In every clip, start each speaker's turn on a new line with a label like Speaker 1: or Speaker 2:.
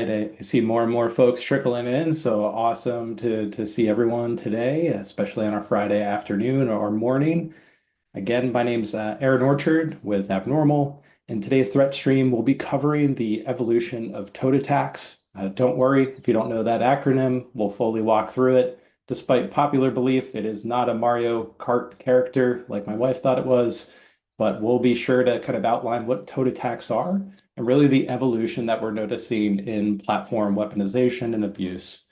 Speaker 1: right. I see more and more folks trickling in, so awesome to see everyone today, especially on our Friday afternoon or morning. Again, my name's Aaron Orchard with Abnormal, and today's threat stream will be covering the evolution of toad attacks. Don't worry if you don't know that acronym, we'll fully walk through it. Despite popular belief, it is not a Mario Kart character like my wife thought it was, but we'll be sure to kind of outline what toad attacks are and really the evolution that we're noticing in platform weaponization and abuse.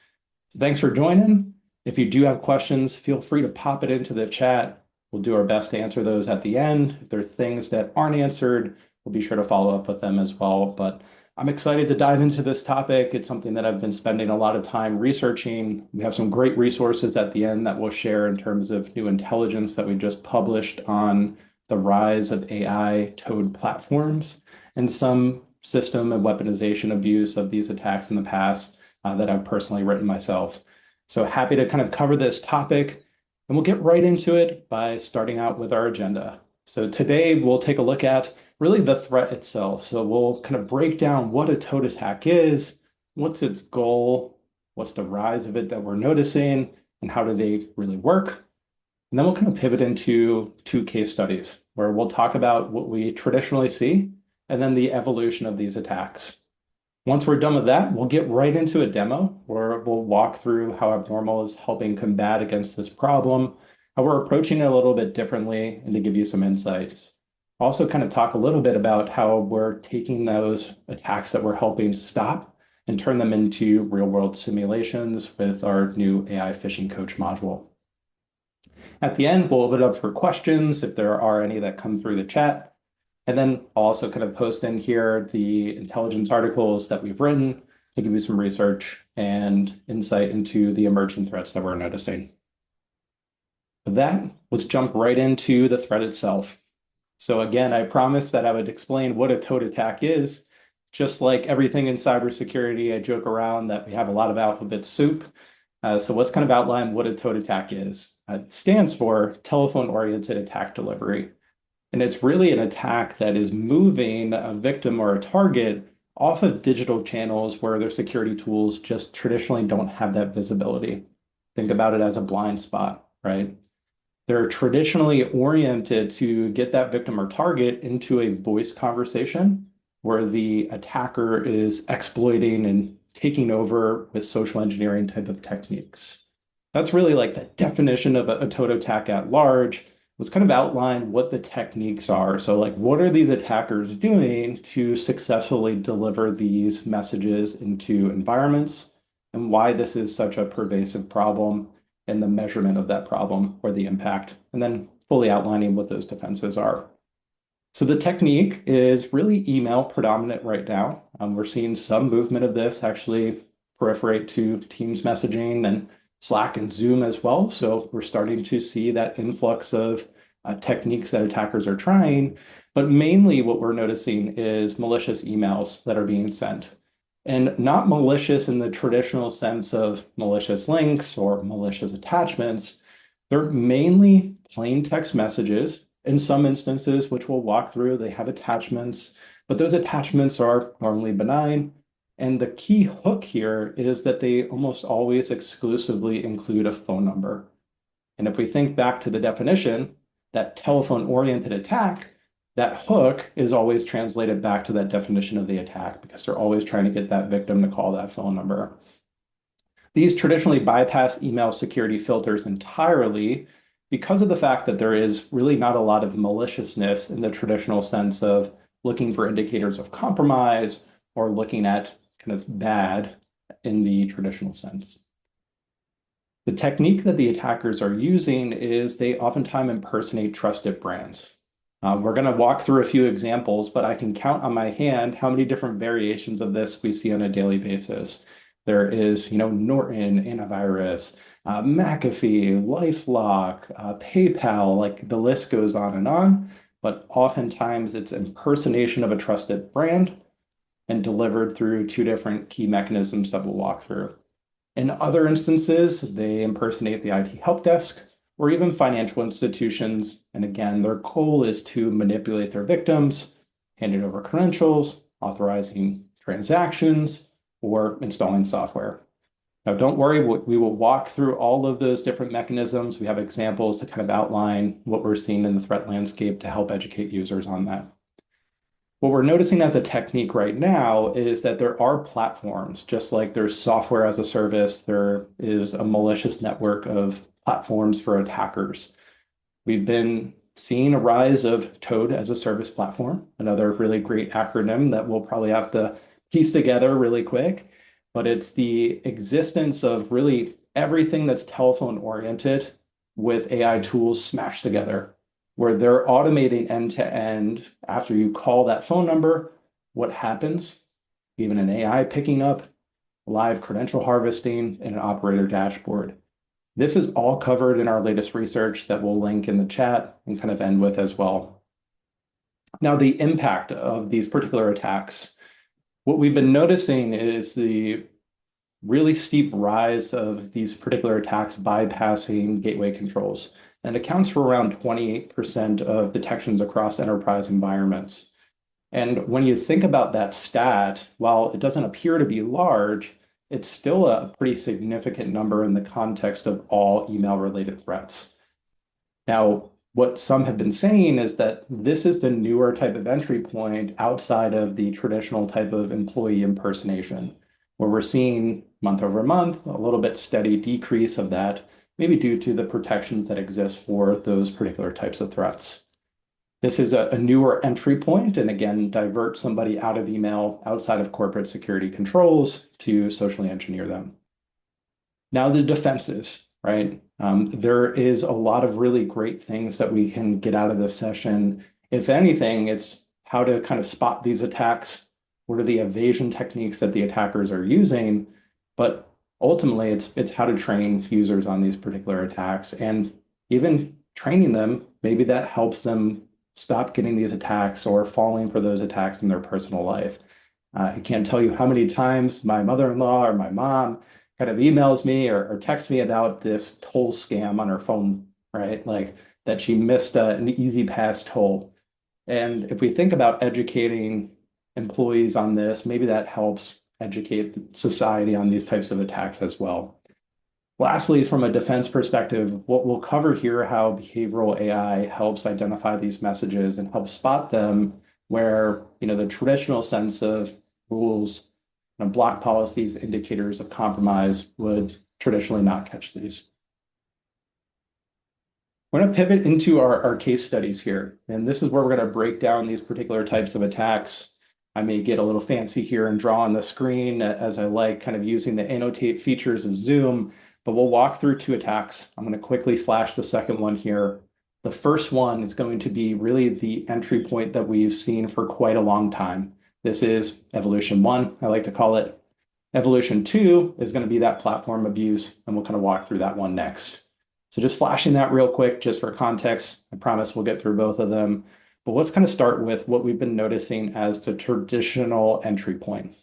Speaker 1: So thanks for joining. If you do have questions, feel free to pop it into the chat. We'll do our best to answer those at the end. If there are things that aren't answered, we'll be sure to follow up with them as well. But I'm excited to dive into this topic. It's something that I've been spending a lot of time researching. We have some great resources at the end that we'll share in terms of new intelligence that we just published on the rise of AI toad platforms and some system and weaponization abuse of these attacks in the past that I've personally written myself. So happy to kind of cover this topic, and we'll get right into it by starting out with our agenda. So today we'll take a look at really the threat itself. So we'll kind of break down what a toad attack is, what's its goal, what's the rise of it that we're noticing, and how do they really work. And then we'll kind of pivot into two case studies where we'll talk about what we traditionally see and then the evolution of these attacks. Once we're done with that, we'll get right into a demo where we'll walk through how Abnormal is helping combat against this problem, how we're approaching it a little bit differently, and to give you some insights. Also kind of talk a little bit about how we're taking those attacks that we're helping stop and turn them into real-world simulations with our new AI phishing coach module. At the end, we'll open it up for questions if there are any that come through the chat. And then I'll also kind of post in here the intelligence articles that we've written to give you some research and insight into the emerging threats that we're noticing. With that, let's jump right into the threat itself. So again, I promised that I would explain what a toad attack is. Just like everything in cybersecurity, I joke around that we have a lot of alphabet soup. So let's kind of outline what a toad attack is. It stands for telephone-oriented attack delivery. And it's really an attack that is moving a victim or a target off of digital channels where their security tools just traditionally don't have that visibility. Think about it as a blind spot, right? They're traditionally oriented to get that victim or target into a voice conversation where the attacker is exploiting and taking over with social engineering type of techniques. That's really like the definition of a toad attack at large. Let's kind of outline what the techniques are. So like, what are these attackers doing to successfully deliver these messages into environments and why this is such a pervasive problem and the measurement of that problem or the impact, and then fully outlining what those defenses are. So the technique is really email predominant right now. We're seeing some movement of this actually proliferate to Teams messaging and Slack and Zoom as well. So we're starting to see that influx of techniques that attackers are trying, but mainly what we're noticing is malicious emails that are being sent. And not malicious in the traditional sense of malicious links or malicious attachments. They're mainly plain text messages. In some instances, which we'll walk through, they have attachments, but those attachments are normally benign. And the key hook here is that they almost always exclusively include a phone number. And if we think back to the definition, that telephone-oriented attack, that hook is always translated back to that definition of the attack because they're always trying to get that victim to call that phone number. These traditionally bypass email security filters entirely because of the fact that there is really not a lot of maliciousness in the traditional sense of looking for indicators of compromise or looking at kind of bad in the traditional sense. The technique that the attackers are using is they oftentimes impersonate trusted brands. We're going to walk through a few examples, but I can count on my hand how many different variations of this we see on a daily basis. There is, Norton antivirus, McAfee, LifeLock, PayPal, like the list goes on, but oftentimes it's impersonation of a trusted brand and delivered through two different key mechanisms that we'll walk through. In other instances, they impersonate the IT help desk or even financial institutions. And again, their goal is to manipulate their victims, handing over credentials, authorizing transactions, or installing software. Now, don't worry, we will walk through all of those different mechanisms. We have examples to kind of outline what we're seeing in the threat landscape to help educate users on that. What we're noticing as a technique right now is that there are platforms, just like there's software as a service, there is a malicious network of platforms for attackers. We've been seeing a rise of Toad as a service platform, another really great acronym that we'll probably have to piece together really quick. But it's the existence of really everything that's telephone oriented with AI tools smashed together, where they're automating end to end after you call that phone number, what happens, even an AI picking up, live credential harvesting, and an operator dashboard. This is all covered in our latest research that we'll link in the chat and kind of end with as well. Now, the impact of these particular attacks, what we've been noticing is the really steep rise of these particular attacks bypassing gateway controls, and accounts for around 28% of detections across enterprise environments. And when you think about that stat, while it doesn't appear to be large, it's still a pretty significant number in the context of all email-related threats. Now, what some have been saying is that this is the newer type of entry point outside of the traditional type of employee impersonation, where we're seeing month over month a little bit steady decrease of that, maybe due to the protections that exist for those particular types of threats. This is a newer entry point, and again, divert somebody out of email outside of corporate security controls to socially engineer them. Now, the defenses, right? There is a lot of really great things that we can get out of this session. If anything, it's how to kind of spot these attacks. What are the evasion techniques that the attackers are using? But ultimately, it's how to train users on these particular attacks, and even training them, maybe that helps them stop getting these attacks or falling for those attacks in their personal life. I can't tell you how many times my mother-in-law or my mom kind of emails me or texts me about this toll scam on her phone, right? Like that she missed an easy pass toll. And if we think about educating employees on this, maybe that helps educate society on these types of attacks as well. Lastly, from a defense perspective, what we'll cover here, how behavioral AI helps identify these messages and help spot them where, the traditional sense of rules, block policies, indicators of compromise would traditionally not catch these. We're going to pivot into our case studies here, and this is where we're going to break down these particular types of attacks. I may get a little fancy here and draw on the screen as I like, kind of using the annotate features of Zoom, but we'll walk through 2 attacks. I'm going to quickly flash the second one here. The first one is going to be really the entry point that we've seen for quite a long time. This is evolution 1, I like to call it. Evolution 2 is going to be that platform abuse, and we'll kind of walk through that one next. So just flashing that real quick, just for context. I promise we'll get through both of them. But let's kind of start with what we've been noticing as the traditional entry point.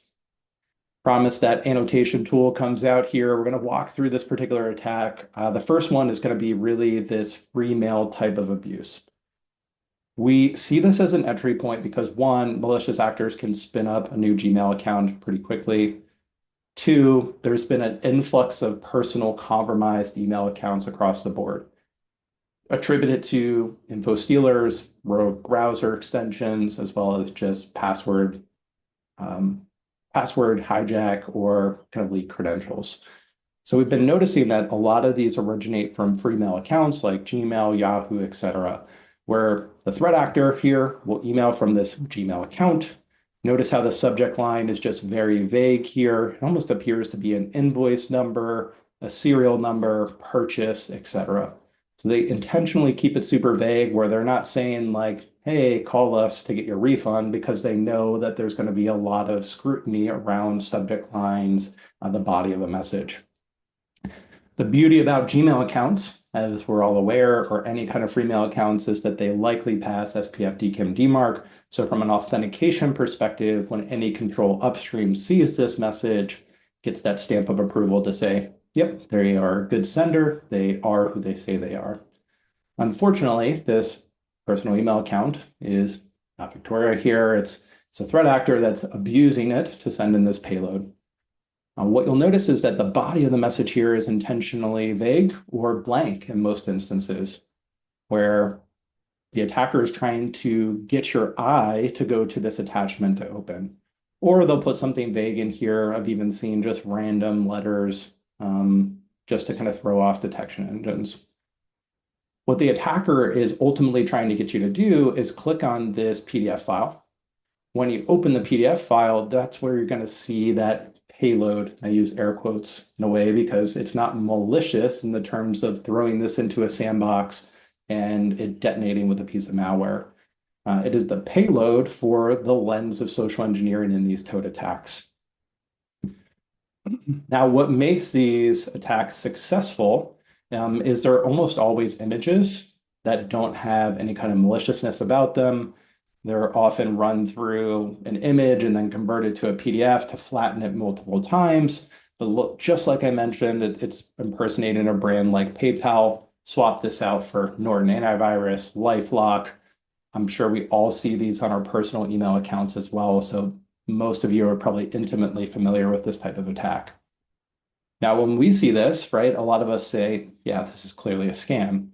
Speaker 1: Promise that annotation tool comes out here. We're going to walk through this particular attack. The first one is going to be really this free mail type of abuse. We see this as an entry point because 1, malicious actors can spin up a new Gmail account pretty quickly. 2, there's been an influx of personal compromised email accounts across the board, attributed to info stealers, rogue browser extensions, as well as just password hijack or kind of leaked credentials. So we've been noticing that a lot of these originate from free mail accounts like Gmail, Yahoo, etc., where the threat actor here will email from this Gmail account. Notice how the subject line is just very vague here. It almost appears to be an invoice number, a serial number, purchase, etc. So they intentionally keep it super vague where they're not saying like, hey, call us to get your refund, because they know that there's going to be a lot of scrutiny around subject lines on the body of a message. The beauty about Gmail accounts, as we're all aware, or any kind of free mail accounts, is that they likely pass SPF DKIM DMARC. So from an authentication perspective, when any control upstream sees this message, gets that stamp of approval to say, yep, they are a good sender. They are who they say they are. Unfortunately, this personal email account is not Victoria here. It's a threat actor that's abusing it to send in this payload. What you'll notice is that the body of the message here is intentionally vague or blank in most instances, where the attacker is trying to get your eye to go to this attachment to open. Or they'll put something vague in here. I've even seen just random letters just to kind of throw off detection engines. What the attacker is ultimately trying to get you to do is click on this PDF file. When you open the PDF file, that's where you're going to see that payload. I use air quotes in a way because it's not malicious in the terms of throwing this into a sandbox and it detonating with a piece of malware. It is the payload for the lens of social engineering in these toad attacks. Now, what makes these attacks successful is they're almost always images that don't have any kind of maliciousness about them. They're often run through an image and then converted to a PDF to flatten it multiple times. But look, just like I mentioned, it's impersonating a brand like PayPal. Swap this out for Norton Antivirus, LifeLock. I'm sure we all see these on our personal email accounts as well. So most of you are probably intimately familiar with this type of attack. Now, when we see this, right, a lot of us say, yeah, this is clearly a scam.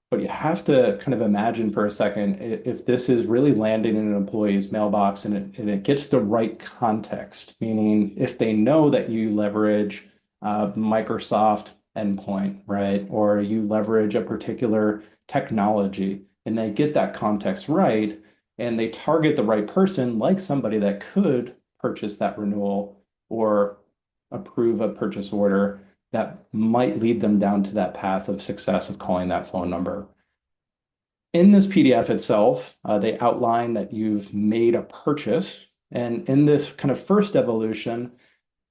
Speaker 1: But you have to kind of imagine for a second if this is really landing in an employee's mailbox and it gets the right context, meaning if they know that you leverage Microsoft endpoint, right, or you leverage a particular technology and they get that context right and they target the right person, like somebody that could purchase that renewal or approve a purchase order that might lead them down to that path of success of calling that phone number. In this PDF itself, they outline that you've made a purchase. And in this kind of first evolution,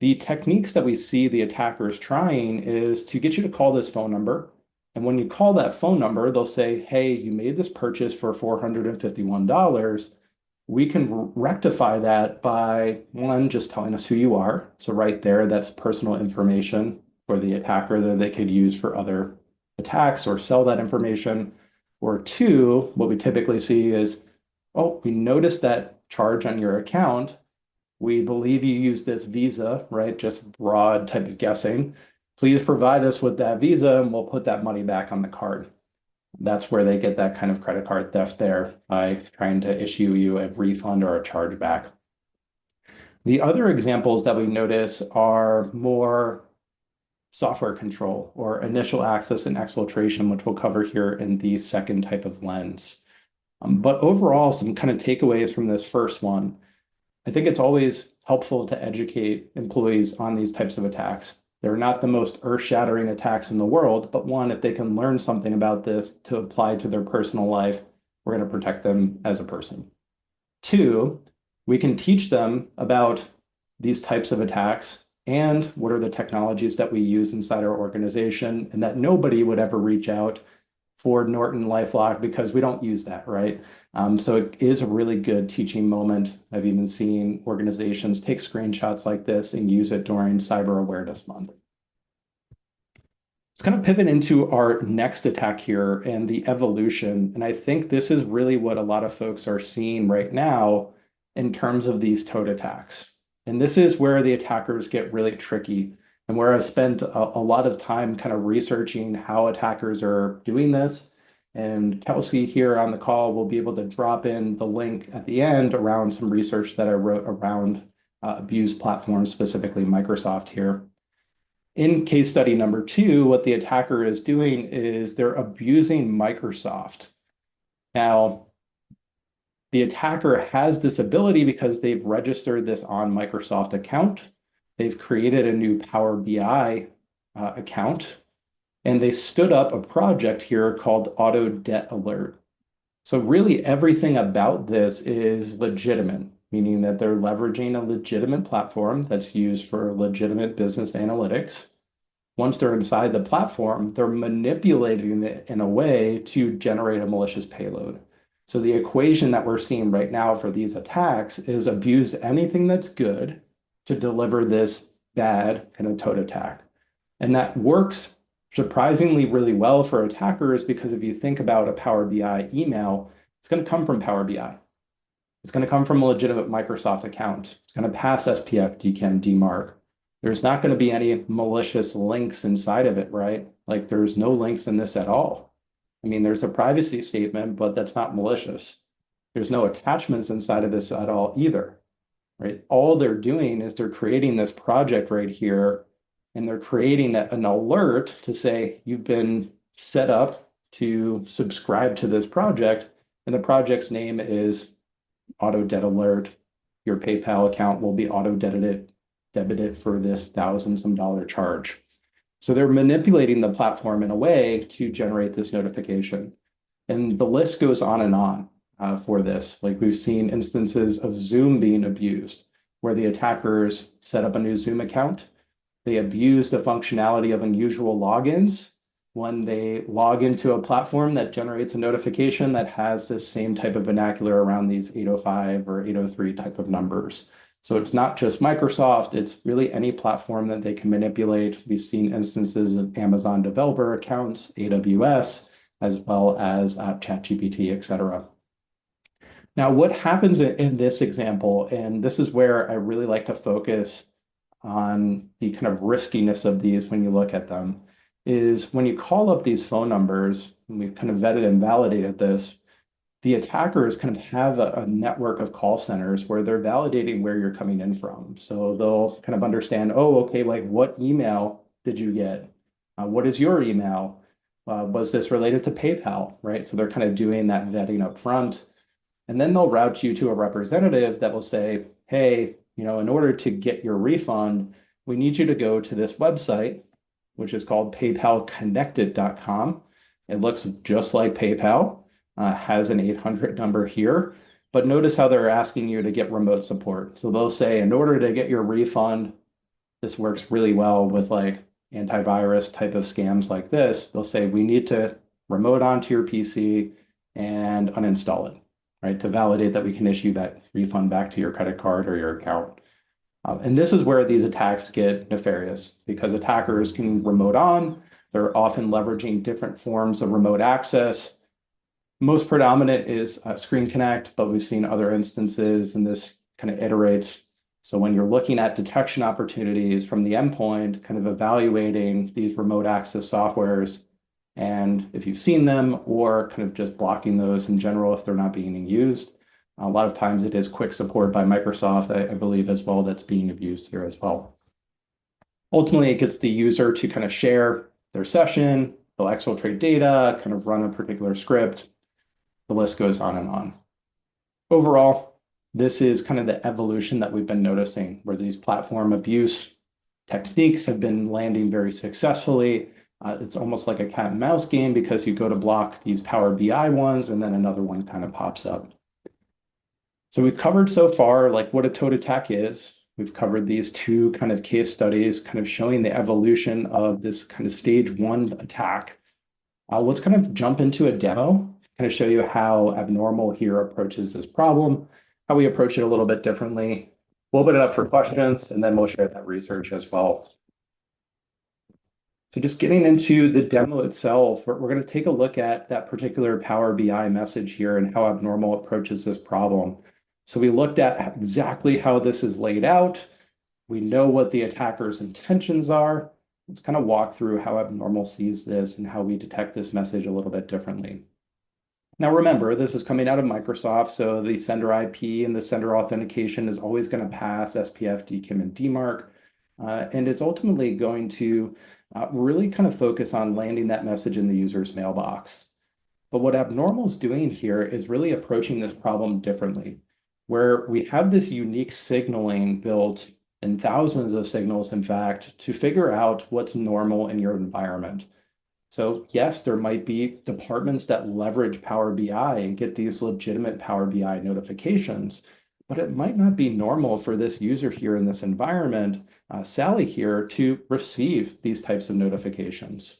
Speaker 1: the techniques that we see the attackers trying is to get you to call this phone number. And when you call that phone number, they'll say, hey, you made this purchase for $451. We can rectify that by one, just telling us who you are. So right there, that's personal information for the attacker that they could use for other attacks or sell that information. Or two, what we typically see is, oh, we noticed that charge on your account. We believe you use this Visa, right? Just broad type of guessing. Please provide us with that Visa and we'll put that money back on the card. That's where they get that kind of credit card theft there by trying to issue you a refund or a chargeback. The other examples that we notice are more software control or initial access and exfiltration, which we'll cover here in the second type of lens. But overall, some kind of takeaways from this first one. I think it's always helpful to educate employees on these types of attacks. They're not the most earth-shattering attacks in the world, but one, if they can learn something about this to apply to their personal life, we're going to protect them as a person. Two, we can teach them about these types of attacks and what are the technologies that we use inside our organization, and that nobody would ever reach out for Norton LifeLock because we don't use that, right? So it is a really good teaching moment. I've even seen organizations take screenshots like this and use it during Cyber Awareness Month. Let's kind of pivot into our next attack here and the evolution. And I think this is really what a lot of folks are seeing right now in terms of these toad attacks. And this is where the attackers get really tricky and where I've spent a lot of time kind of researching how attackers are doing this. And Kelsey here on the call will be able to drop in the link at the end around some research that I wrote around abused platforms, specifically Microsoft here. In case study number 2, what the attacker is doing is they're abusing Microsoft. Now, the attacker has this ability because they've registered this on Microsoft account. They've created a new Power BI account, and they stood up a project here called Auto Debt Alert. So really everything about this is legitimate, meaning that they're leveraging a legitimate platform that's used for legitimate business analytics. Once they're inside the platform, they're manipulating it in a way to generate a malicious payload. So the equation that we're seeing right now for these attacks is abuse anything that's good to deliver this bad kind of toad attack. And that works surprisingly really well for attackers because if you think about a Power BI email, it's going to come from Power BI. It's going to come from a legitimate Microsoft account. It's going to pass SPF, DKIM, DMARC. There's not going to be any malicious links inside of it, right? Like there's no links in this at all. I mean, there's a privacy statement, but that's not malicious. There's no attachments inside of this at all either, right? All they're doing is they're creating this project right here, and they're creating an alert to say you've been set up to subscribe to this project, and the project's name is auto debt alert. Your PayPal account will be auto debited for this thousand some dollar charge. So they're manipulating the platform in a way to generate this notification. And the list goes on and on for this. Like we've seen instances of Zoom being abused, where the attackers set up a new Zoom account. They abuse the functionality of unusual logins when they log into a platform that generates a notification that has this same type of vernacular around these 805 or 803 type of numbers. So it's not just Microsoft, it's really any platform that they can manipulate. We've seen instances of Amazon developer accounts, AWS, as well as ChatGPT, et cetera. Now, what happens in this example, and this is where I really like to focus on the kind of riskiness of these when you look at them, is when you call up these phone numbers, and we've kind of vetted and validated this, the attackers kind of have a network of call centers where they're validating where you're coming in from. So they'll kind of understand, oh, okay, like what email did you get? What is your email? Was this related to PayPal, right? So they're kind of doing that vetting up front. And then they'll route you to a representative that will say, hey, in order to get your refund, we need you to go to this website, which is called paypalconnected.com. It looks just like PayPal, has an 800 number here, but notice how they're asking you to get remote support. So they'll say, in order to get your refund, this works really well with like antivirus type of scams like this. They'll say, we need to remote onto your PC and uninstall it, right? To validate that we can issue that refund back to your credit card or your account. And this is where these attacks get nefarious because attackers can remote on. They're often leveraging different forms of remote access. Most predominant is Screen Connect, but we've seen other instances, and this kind of iterates. So when you're looking at detection opportunities from the endpoint, kind of evaluating these remote access softwares, and if you've seen them or kind of just blocking those in general if they're not being used. A lot of times it is quick support by Microsoft, I believe, as well, that's being abused here as well. Ultimately, it gets the user to kind of share their session, they'll exfiltrate data, kind of run a particular script. The list goes on and on. Overall, this is kind of the evolution that we've been noticing, where these platform abuse techniques have been landing very successfully. It's almost like a cat and mouse game because you go to block these Power BI ones, and then another one kind of pops up. So we've covered so far like what a toad attack is. We've covered these two kind of case studies, kind of showing the evolution of this kind of stage one attack. Let's kind of jump into a demo, kind of show you how Abnormal here approaches this problem, how we approach it a little bit differently. We'll open it up for questions, and then we'll share that research as well. So just getting into the demo itself, we're going to take a look at that particular Power BI message here and how Abnormal approaches this problem. So we looked at exactly how this is laid out. We know what the attacker's intentions are. Let's kind of walk through how Abnormal sees this and how we detect this message a little bit differently. Now remember, this is coming out of Microsoft, so the sender IP and the sender authentication is always going to pass SPF, DKIM, and DMARC. And it's ultimately going to really kind of focus on landing that message in the user's mailbox. But what Abnormal is doing here is really approaching this problem differently, where we have this unique signaling built in thousands of signals, in fact, to figure out what's normal in your environment. So yes, there might be departments that leverage Power BI and get these legitimate Power BI notifications, but it might not be normal for this user here in this environment, Sally here, to receive these types of notifications.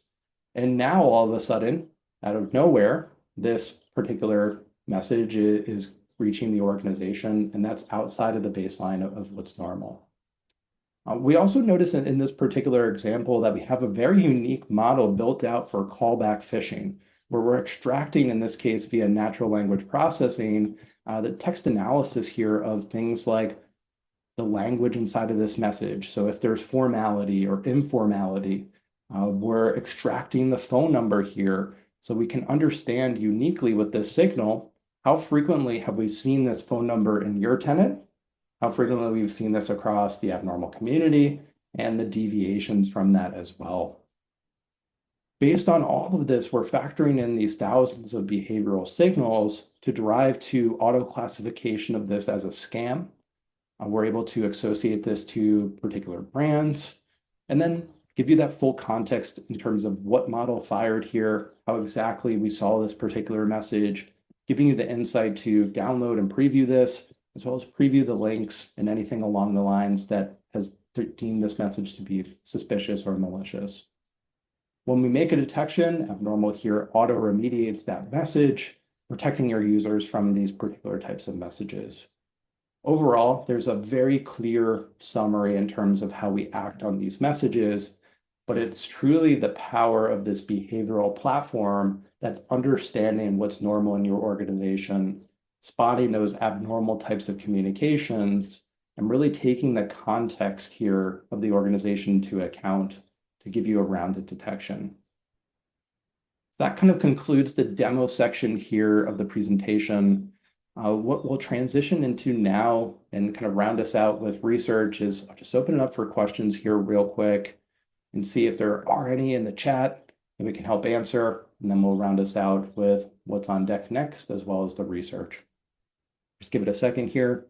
Speaker 1: And now all of a sudden, out of nowhere, this particular message is reaching the organization, and that's outside of the baseline of what's normal. We also notice in this particular example that we have a very unique model built out for callback phishing, where we're extracting, in this case, via natural language processing, the text analysis here of things like the language inside of this message. So if there's formality or informality, we're extracting the phone number here so we can understand uniquely with this signal, how frequently have we seen this phone number in your tenant? How frequently we've seen this across the abnormal community and the deviations from that as well. Based on all of this, we're factoring in these thousands of behavioral signals to drive to auto classification of this as a scam. We're able to associate this to particular brands and then give you that full context in terms of what model fired here, how exactly we saw this particular message, giving you the insight to download and preview this, as well as preview the links and anything along the lines that has deemed this message to be suspicious or malicious. When we make a detection, Abnormal here auto remediates that message, protecting your users from these particular types of messages. Overall, there's a very clear summary in terms of how we act on these messages, but it's truly the power of this behavioral platform that's understanding what's normal in your organization, spotting those abnormal types of communications, and really taking the context here of the organization into account to give you a rounded detection. That kind of concludes the demo section here of the presentation. What we'll transition into now and kind of round us out with research is I'll just open it up for questions here real quick and see if there are any in the chat that we can help answer, and then we'll round us out with what's on deck next, as well as the research. Just give it a second here.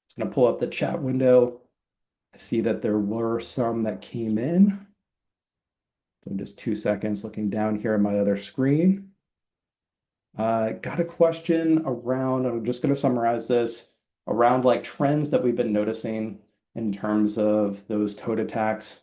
Speaker 1: It's going to pull up the chat window. I see that there were some that came in. So just 2 seconds looking down here on my other screen. Got a question around, I'm just going to summarize this, around like trends that we've been noticing in terms of those toad attacks,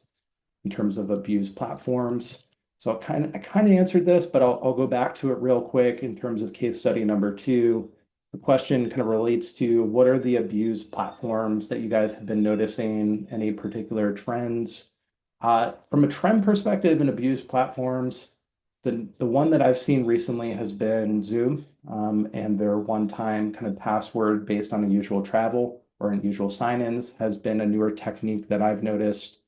Speaker 1: in terms of abused platforms. So I kind of answered this, but I'll go back to it real quick in terms of case study number 2. The question kind of relates to what are the abused platforms that you guys have been noticing, any particular trends? From a trend perspective in abused platforms, the one that I've seen recently has been Zoom and their one-time kind of password based on unusual travel or unusual sign-ins has been a newer technique that I've noticed.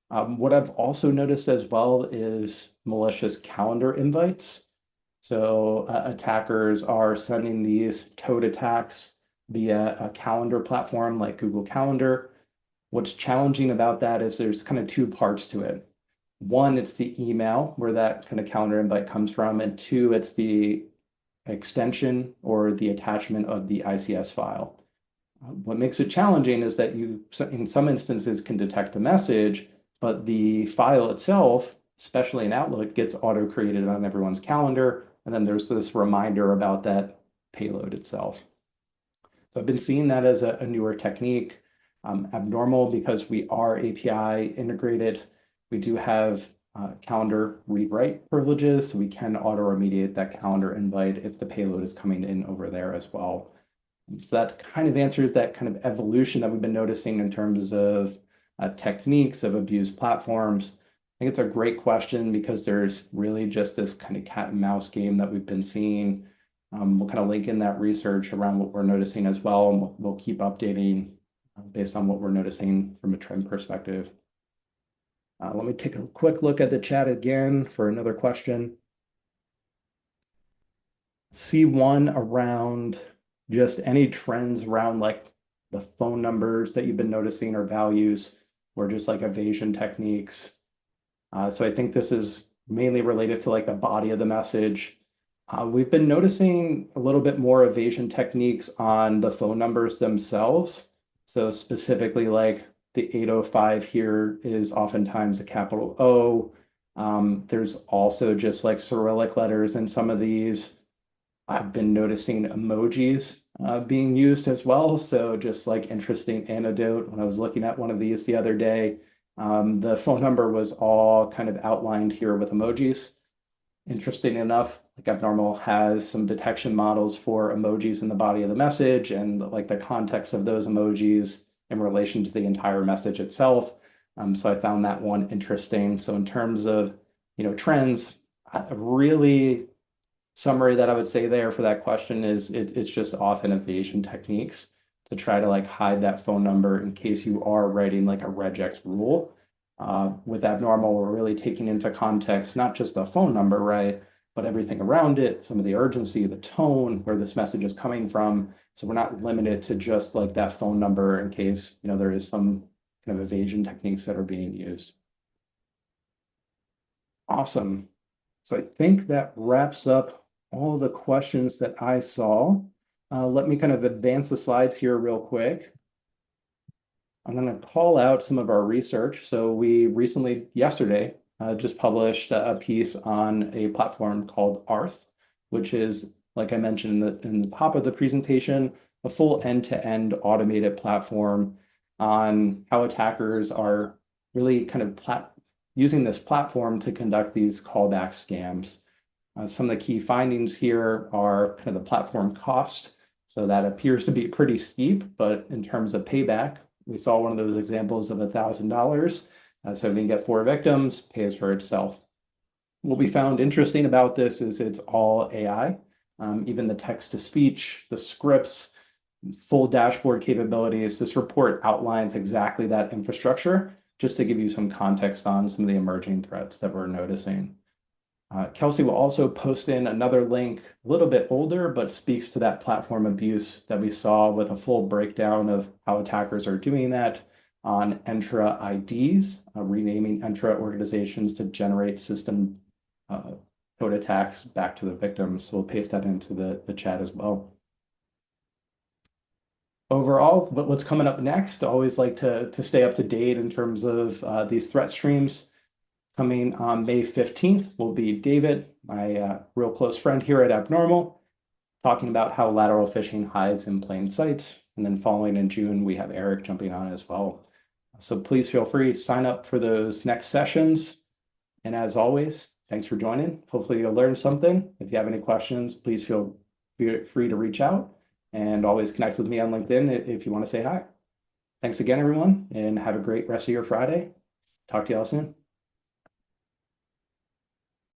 Speaker 1: What I've also noticed as well is malicious calendar invites. So attackers are sending these toad attacks via a calendar platform like Google Calendar. What's challenging about that is there's kind of 2 parts to it. One, it's the email where that kind of calendar invite comes from, and 2, it's the extension or the attachment of the ICS file. What makes it challenging is that you, in some instances, can detect the message, but the file itself, especially in Outlook, gets auto-created on everyone's calendar, and then there's this reminder about that payload itself. So I've been seeing that as a newer technique. Abnormal because we are API integrated. We do have calendar read-write privileges, so we can auto-remediate that calendar invite if the payload is coming in over there as well. So that kind of answers that kind of evolution that we've been noticing in terms of techniques of abused platforms. I think it's a great question because there's really just this kind of cat and mouse game that we've been seeing. We'll kind of link in that research around what we're noticing as well, and we'll keep updating based on what we're noticing from a trend perspective. Let me take a quick look at the chat again for another question. C1 around just any trends around like the phone numbers that you've been noticing or values or just like evasion techniques. So I think this is mainly related to like the body of the message. We've been noticing a little bit more evasion techniques on the phone numbers themselves. So specifically like the 805 here is oftentimes a capital O. There's also just like Cyrillic letters in some of these. I've been noticing emojis being used as well. So just like interesting anecdote, when I was looking at one of these the other day, the phone number was all kind of outlined here with emojis. Interesting enough, like Abnormal has some detection models for emojis in the body of the message and like the context of those emojis in relation to the entire message itself. So I found that one interesting. So in terms of, trends, a really summary that I would say there for that question is it's just often evasion techniques. to try to like hide that phone number in case you are writing like a regex rule. With abnormal, we're really taking into context not just the phone number, right, but everything around it, some of the urgency, the tone, where this message is coming from. So we're not limited to just like that phone number in case, there is some kind of evasion techniques that are being used. Awesome. So I think that wraps up all the questions that I saw. Let me kind of advance the slides here real quick. I'm going to call out some of our research. So we recently, yesterday, just published a piece on a platform called Arth, which is, like I mentioned in the top of the presentation, a full end-to-end automated platform on how attackers are really kind of using this platform to conduct these callback scams. Some of the key findings here are kind of the platform cost. So that appears to be pretty steep, but in terms of payback, we saw one of those examples of $1,000. So if you can get 4 victims, pays for itself. What we found interesting about this is it's all AI. Even the text-to-speech, the scripts, full dashboard capabilities. This report outlines exactly that infrastructure, just to give you some context on some of the emerging threats that we're noticing. Kelsey will also post in another link, a little bit older, but speaks to that platform abuse that we saw with a full breakdown of how attackers are doing that on Entra IDs, renaming Entra organizations to generate system code attacks back to the victims. So we'll paste that into the chat as well. Overall, what's coming up next? I always like to stay up to date in terms of these threat streams. Coming on May 15th will be David, my real close friend here at Abnormal, talking about how lateral phishing hides in plain sight. And then following in June, we have Eric jumping on as well. So please feel free to sign up for those next sessions. And as always, thanks for joining. Hopefully you'll learn something. If you have any questions, please feel free to reach out and always connect with me on LinkedIn if you want to say hi. Thanks again, everyone, and have a great rest of your Friday. Talk to you all soon.